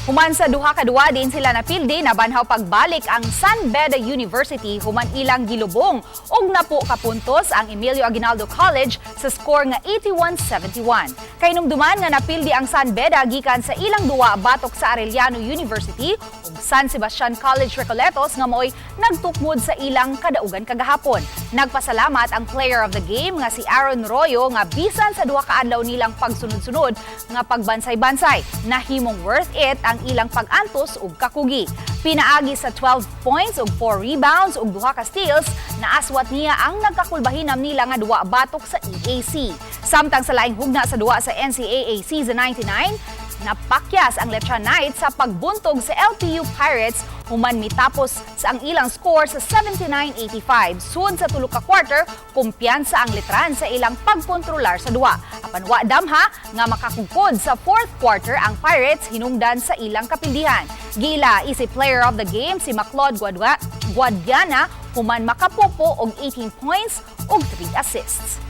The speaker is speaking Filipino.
Human sa duha ka duwa din sila napildi nabanhaw pagbalik ang San Beda University human ilang gilubong ug napu ka puntos ang Emilio Aguinaldo College sa score nga 81-71. Kay numduman nga napildi ang San Beda gikan sa ilang duwa batok sa Arellano University ug San Sebastian College Recoletos nga moy nagtukmod sa ilang kadaugan kagahapon. Nagpasalamat ang player of the game nga si Aaron Royo nga bisan sa duha ka adlaw nilang pagsunod-sunod nga pagbansay-bansay nahimong worth it ang ilang pag-antos ug kakugi. Pinaagi sa 12 points ug 4 rebounds ug duha ka steals, naaswat niya ang nagkakulbahinam nila nga duwa batok sa EAC. Samtang sa laing hugna sa duwa sa NCAA Season 99, napakyas ang Letran Knights sa pagbuntog sa LPU Pirates human mitapos sa ang ilang score sa 79-85. Sud sa tulo ka quarter, kumpiyansa ang Letran sa ilang pagkontrolar sa duwa. Apan wa damha nga makakugkod sa fourth quarter ang Pirates hinungdan sa ilang kapildihan. Gila isi player of the game si Maclod Guadiana human makapupo og 18 points ug 3 assists.